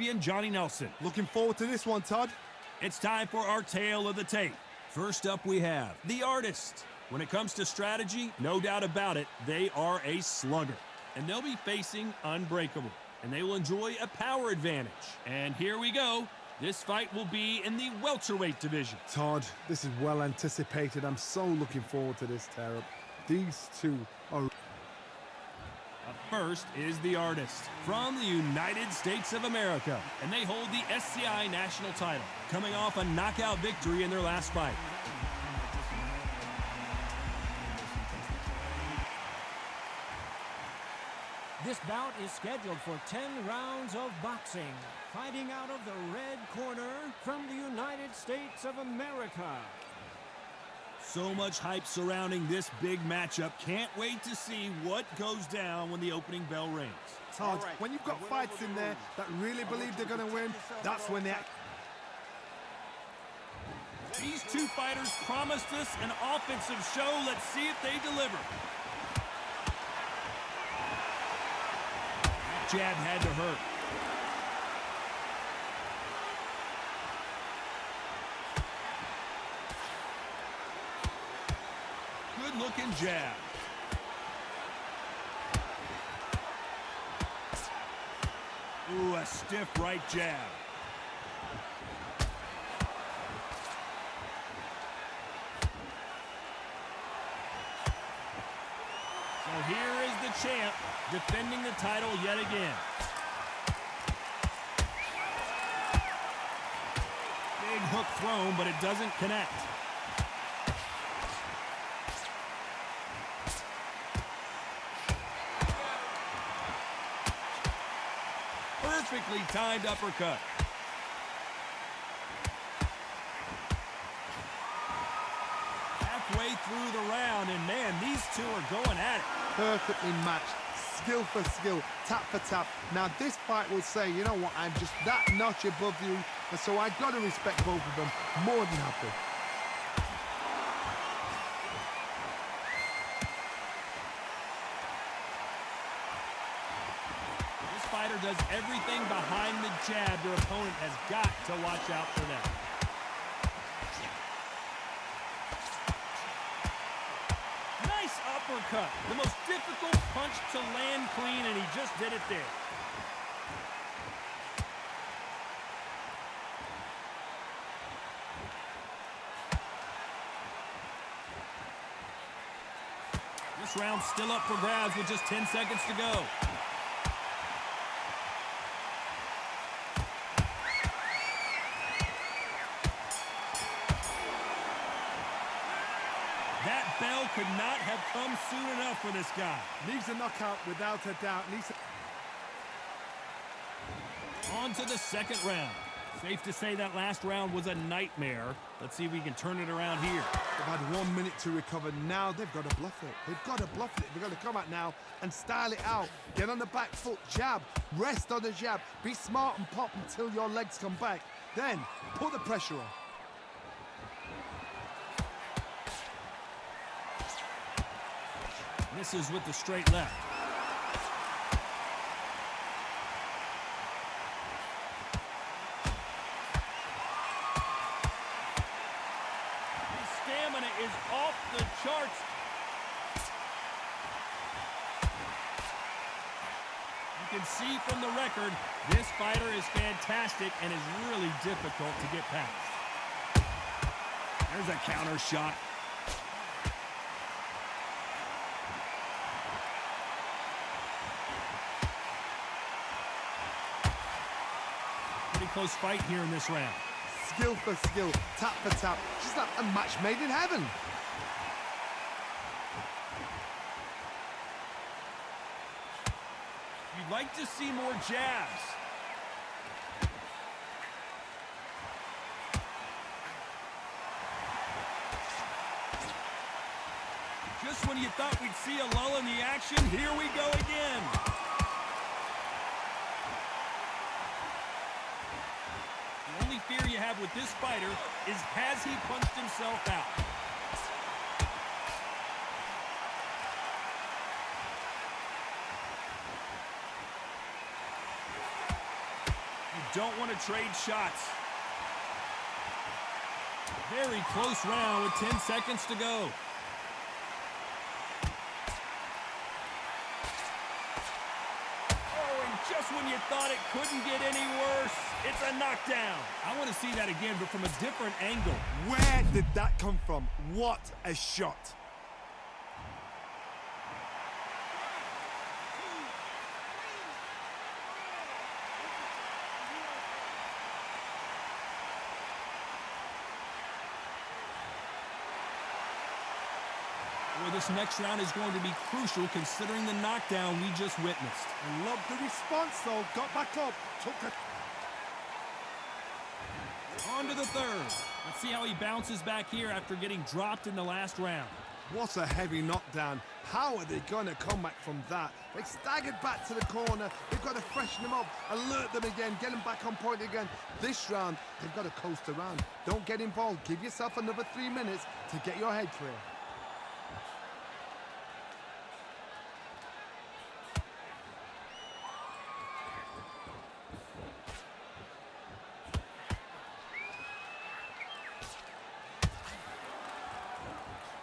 champion, Johnny Nelson. Looking forward to this one, Todd. It's time for our tale of the tape. First up we have the Artist. When it comes to strategy, no doubt about it, they are a slugger. And they'll be facing Unbreakable. And they will enjoy a power advantage. And here we go. This fight will be in the welterweight division. Todd, this is well anticipated. I'm so looking forward to this tear-up. These two are... Up first is the Artist from the United States of America. And they hold the SCI national title, coming off a knockout victory in their last fight. This bout is scheduled for 10 rounds of boxing. Fighting out of the red corner from the United States of America. So much hype surrounding this big matchup. Can't wait to see what goes down when the opening bell rings. Todd, when you've got fights in there that really believe they're going to win, that's when they act. These two fighters promised us an offensive show. Let's see if they deliver. Jab had to hurt. Good looking jab. Ooh, a stiff right jab. So here is the champ defending the title yet again. Big hook thrown, but it doesn't connect. Perfectly timed uppercut. Halfway through the round, and man, these two are going at it. Perfectly matched, skill for skill, tap for tap. Now this fight will say, you know what, I'm just that notch above you, and so I've got to respect both of them more than happy. This fighter does everything behind the jab. Their opponent has got to watch out for that. Nice uppercut. The most difficult punch to land clean, and he just did it there. This round's still up for grabs with just 10 seconds to go. That bell could not have come soon enough for this guy. Needs a knockout without a doubt. On to the second round. Safe to say that last round was a nightmare. Let's see if we can turn it around here. They've had 1 minute to recover. Now they've got to bluff it. They've got to bluff it. They've got to come out now and style it out. Get on the back foot, jab, rest on the jab. Be smart and pop until your legs come back. Then put the pressure on. Misses with the straight left. His stamina is off the charts. You can see from the record, this fighter is fantastic and is really difficult to get past. There's a counter shot. Close fight here in this round. Skill for skill, tap for tap, just like a match made in heaven. You'd like to see more jabs. Just when you thought we'd see a lull in the action, here we go again. The only fear you have with this fighter is, has he punched himself out? You don't want to trade shots. Very close round with 10 seconds to go. Oh, and just when you thought it couldn't get any worse, it's a knockdown. I want to see that again, but from a different angle. Where did that come from? What a shot. Well, this next round is going to be crucial considering the knockdown we just witnessed. I love the response, though. Got back up, took it. On to the third. Let's see how he bounces back here after getting dropped in the last round. What a heavy knockdown. How are they going to come back from that? They staggered back to the corner. They've got to freshen them up, alert them again, get them back on point again. This round, they've got to coast around. Don't get involved. Give yourself another 3 minutes to get your head clear.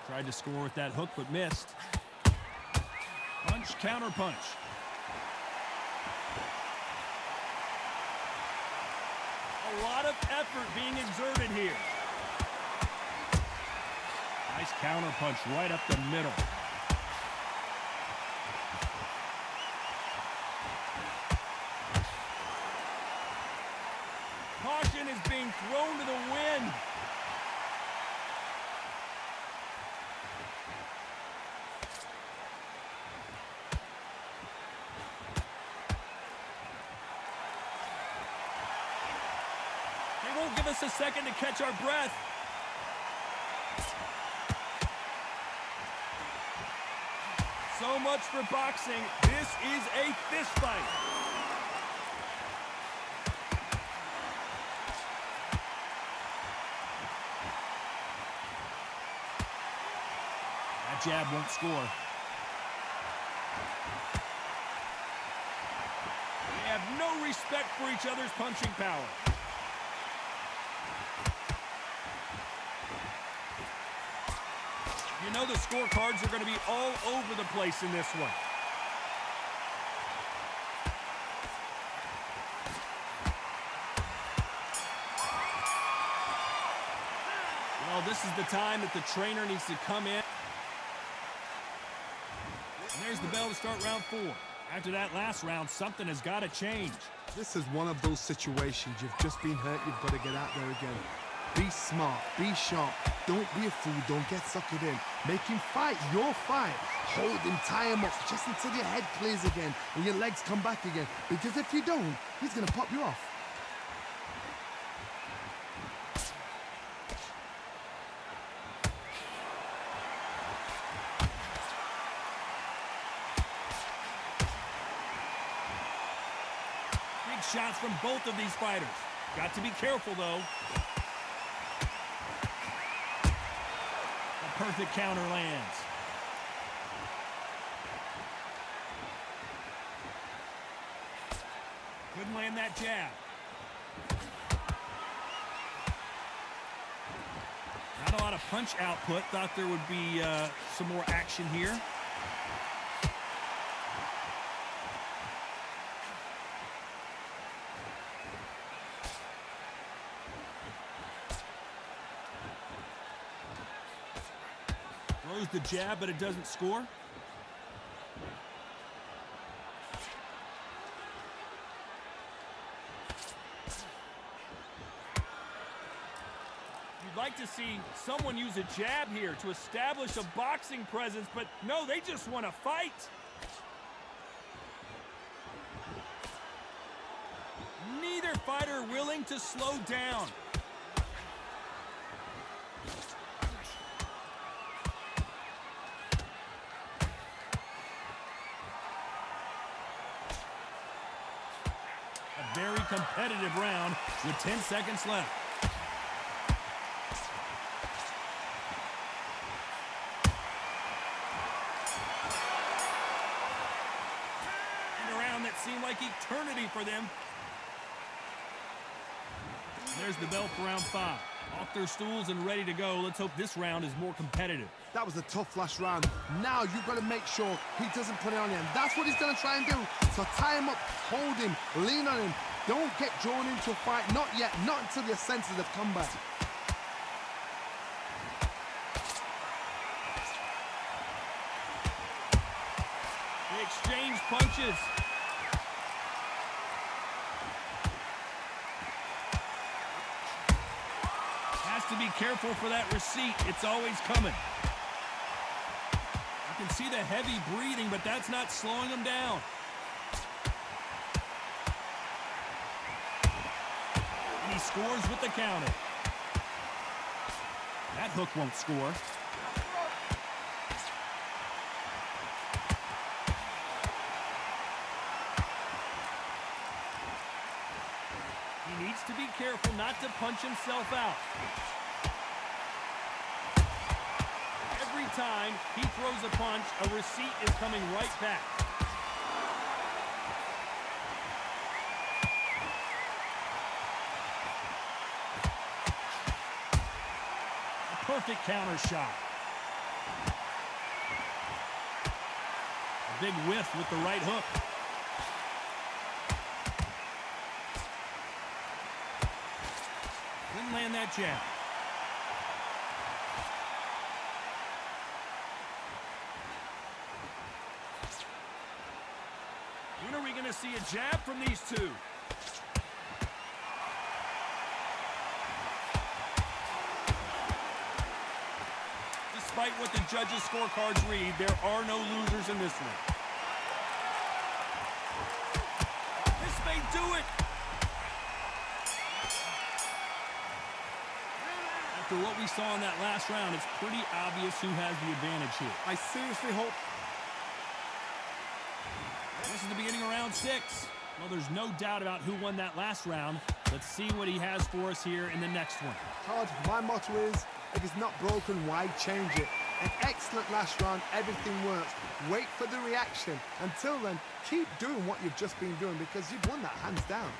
Tried to score with that hook, but missed. Punch, counter punch. A lot of effort being exerted here. Nice counter punch right up the middle. Caution is being thrown to the wind. Won't give us a second to catch our breath. So much for boxing. This is a fist fight. That jab won't score. They have no respect for each other's punching power. You know the scorecards are going to be all over the place in this one. Well, this is the time that the trainer needs to come in. And there's the bell to start round 4. After that last round, something has got to change. This is one of those situations. You've just been hurt. You've got to get out there again. Be smart. Be sharp. Don't be a fool. Don't get suckered in. Make him fight your fight. Hold him, tie him up just until your head clears again and your legs come back again. Because if you don't, he's going to pop you off. Big shots from both of these fighters. Got to be careful, though. Perfect counter lands. Couldn't land that jab. Not a lot of punch output. Thought there would be some more action here. Throws the jab, but it doesn't score. You'd like to see someone use a jab here to establish a boxing presence, but no, they just want to fight. Neither fighter willing to slow down. A very competitive round with 10 seconds left. And a round that seemed like eternity for them. There's the bell for round 5. Off their stools and ready to go. Let's hope this round is more competitive. That was a tough last round. Now you've got to make sure he doesn't put it on you. And that's what he's going to try and do. So tie him up, hold him, lean on him. Don't get drawn into a fight. Not yet. Not until your senses have come back. They exchange punches. Has to be careful for that receipt. It's always coming. You can see the heavy breathing, but that's not slowing him down. And he scores with the counter. That hook won't score. He needs to be careful not to punch himself out. Every time he throws a punch, a receipt is coming right back. A perfect counter shot. A big whiff with the right hook. Didn't land that jab. When are we going to see a jab from these two? Despite what the judges' scorecards read, there are no losers in this one. This may do it. After what we saw in that last round, it's pretty obvious who has the advantage here. I seriously hope... This is the beginning of round 6. Well, there's no doubt about who won that last round. Let's see what he has for us here in the next one. Todd, my motto is, if it's not broken, why change it? An excellent last round, everything works. Wait for the reaction. Until then, keep doing what you've just been doing because you've won that hands down.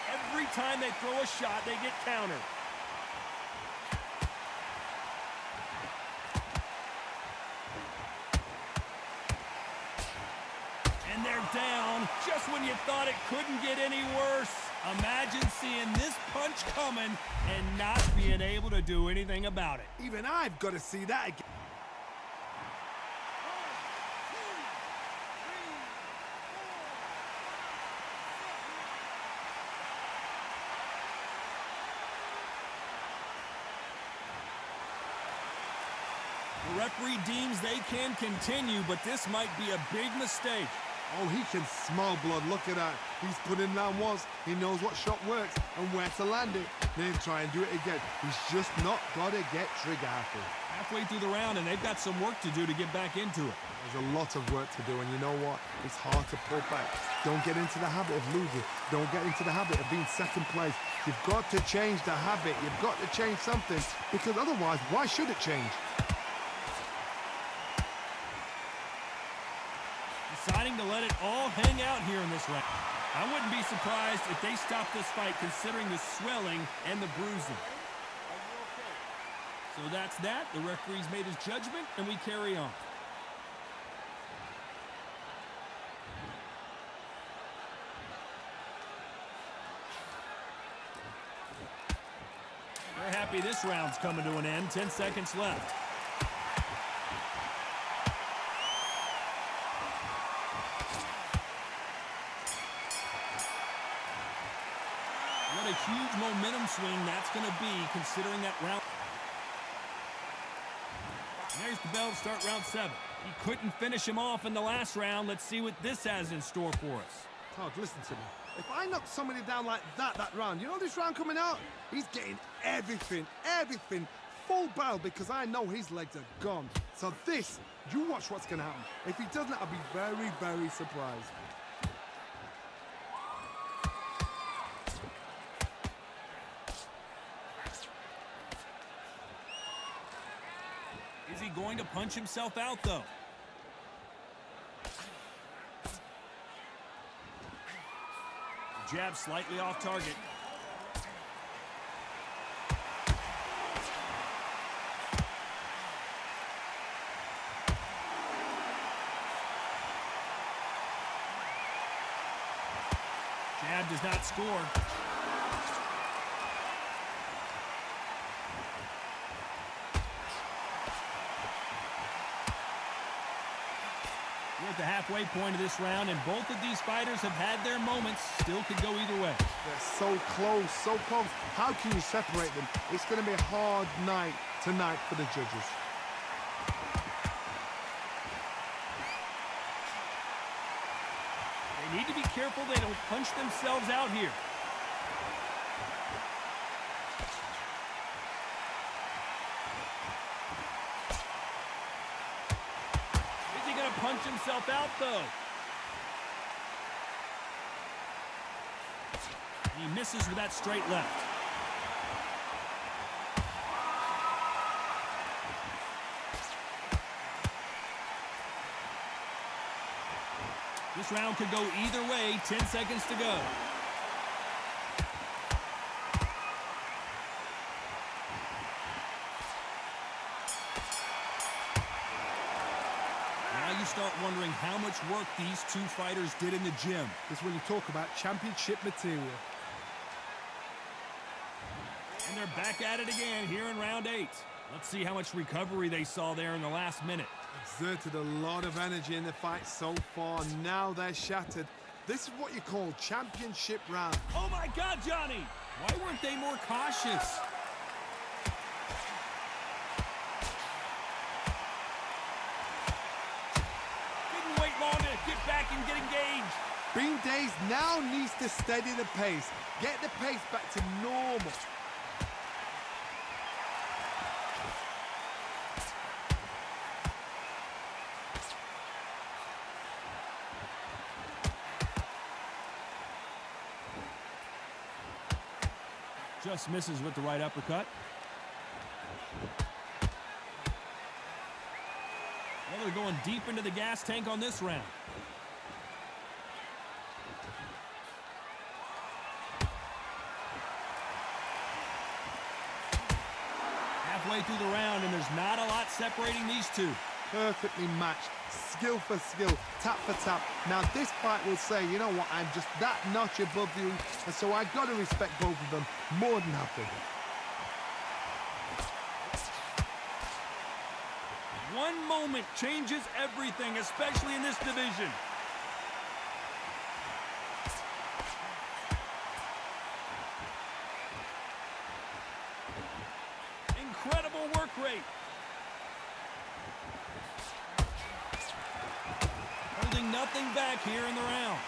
Every time they throw a shot, they get countered. And they're down just when you thought it couldn't get any worse. Imagine seeing this punch coming and not being able to do anything about it. Even I've got to see that again. The referee deems they can continue, but this might be a big mistake. Oh, he can smell blood. Look at that. He's put in down once. He knows what shot works and where to land it. Then try and do it again. He's just not got to get trigger happy. Halfway through the round, and they've got some work to do to get back into it. There's a lot of work to do, and you know what? It's hard to pull back. Don't get into the habit of losing. Don't get into the habit of being second place. You've got to change the habit. You've got to change something, because otherwise, why should it change? Deciding to let it all hang out here in this round. I wouldn't be surprised if they stop this fight considering the swelling and the bruising. So that's that. The referee's made his judgment, and we carry on. They're happy this round's coming to an end. 10 seconds left. What a huge momentum swing that's going to be considering that round. And there's the bell to start round 7. He couldn't finish him off in the last round. Let's see what this has in store for us. Todd, listen to me. If I knock somebody down like that round, you know this round coming out? He's getting everything, full barrel because I know his legs are gone. So this, you watch what's going to happen. If he doesn't, I'll be very, very surprised. Is he going to punch himself out, though? Jab slightly off target. Jab does not score. We're at the halfway point of this round, and both of these fighters have had their moments. Still could go either way. They're so close, so close. How can you separate them? It's going to be a hard night tonight for the judges. They need to be careful they don't punch themselves out here. Punch himself out, though. He misses with that straight left. This round could go either way. 10 seconds to go. You start wondering how much work these two fighters did in the gym. This is when you talk about championship material. And they're back at it again here in round 8. Let's see how much recovery they saw there in the last minute. Exerted a lot of energy in the fight so far. Now they're shattered. This is what you call championship round. Oh my God, Johnny! Why weren't they more cautious? Get back and get engaged. Bean Days now needs to steady the pace. Get the pace back to normal. Just misses with the right uppercut. Well, they're going deep into the gas tank on this round. Halfway through the round, and there's not a lot separating these two. Perfectly matched, skill for skill, tap for tap. Now this fight will say, you know what, I'm just that notch above you, and so I've got to respect both of them more than happy. One moment changes everything, especially in this division. Incredible work rate. Holding nothing back here in the round.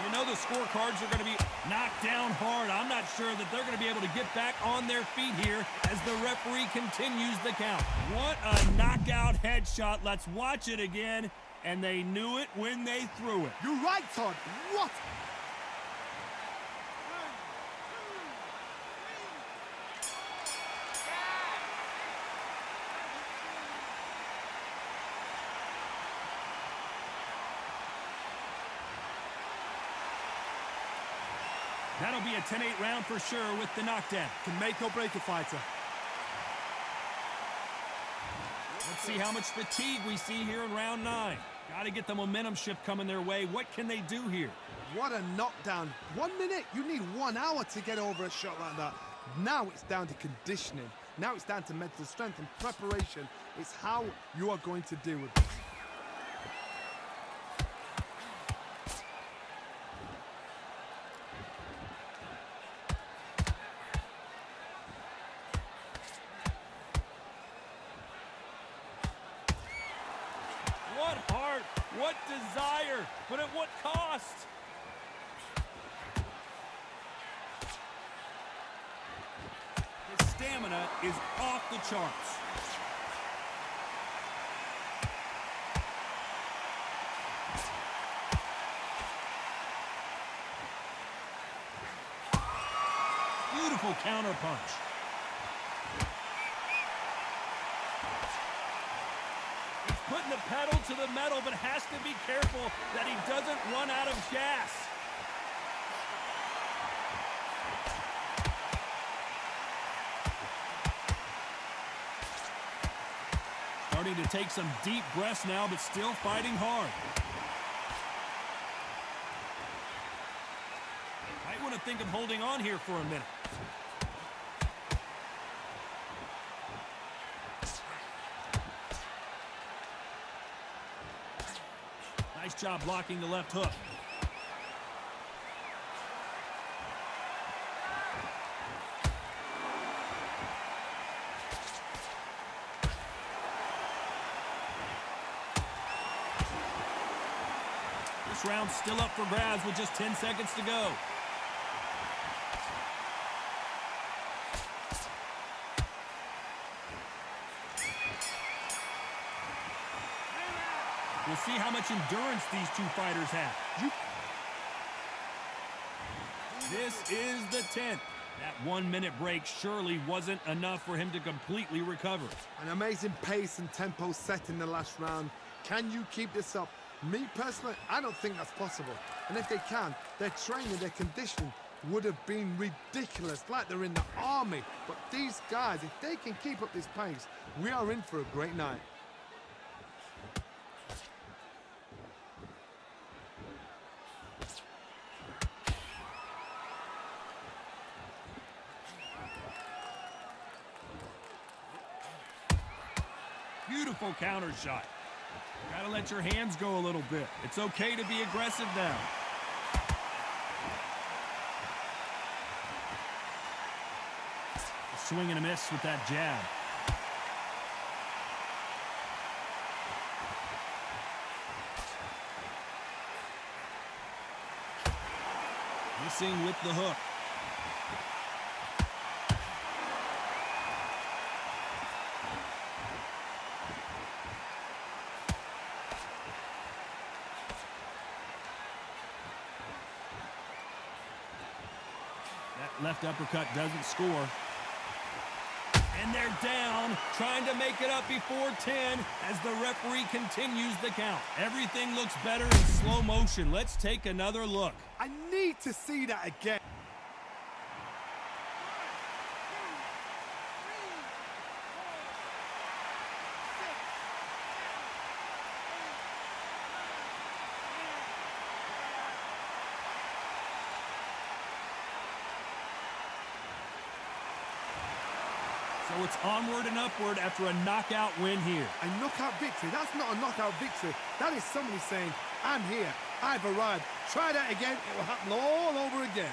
You know the scorecards are going to be knocked down hard. I'm not sure that they're going to be able to get back on their feet here as the referee continues the count. What a knockout headshot. Let's watch it again. And they knew it when they threw it. You're right, Todd. What? That'll be a 10-8 round for sure with the knockdown. Can make or break a fighter. Let's see how much fatigue we see here in round 9. Got to get the momentum shift coming their way. What can they do here? What a knockdown. 1 minute. You need 1 hour to get over a shot like that. Now it's down to conditioning. Now it's down to mental strength and preparation. It's how you are going to deal with this. What heart, what desire, but at what cost? His stamina is off the charts. Beautiful counterpunch. putting the pedal to the metal, but has to be careful that he doesn't run out of gas. Starting to take some deep breaths now, but still fighting hard. Might want to think of holding on here for a minute. Nice job blocking the left hook. This round's still up for grabs with just 10 seconds to go. We'll see how much endurance these two fighters have. This is the 10th. That 1 minute break surely wasn't enough for him to completely recover. An amazing pace and tempo set in the last round. Can you keep this up? Me personally, I don't think that's possible. And if they can, their training, their conditioning would have been ridiculous, like they're in the army. But these guys, if they can keep up this pace, we are in for a great night. Beautiful counter shot. Gotta let your hands go a little bit. It's okay to be aggressive now. A swing and a miss with that jab. Missing with the hook. Left uppercut doesn't score. And they're down, trying to make it up before 10 as the referee continues the count. Everything looks better in slow motion. Let's take another look. I need to see that again. So it's onward and upward after a knockout win here. A knockout victory? That's not a knockout victory. That is somebody saying, I'm here, I've arrived. Try that again, it will happen all over again.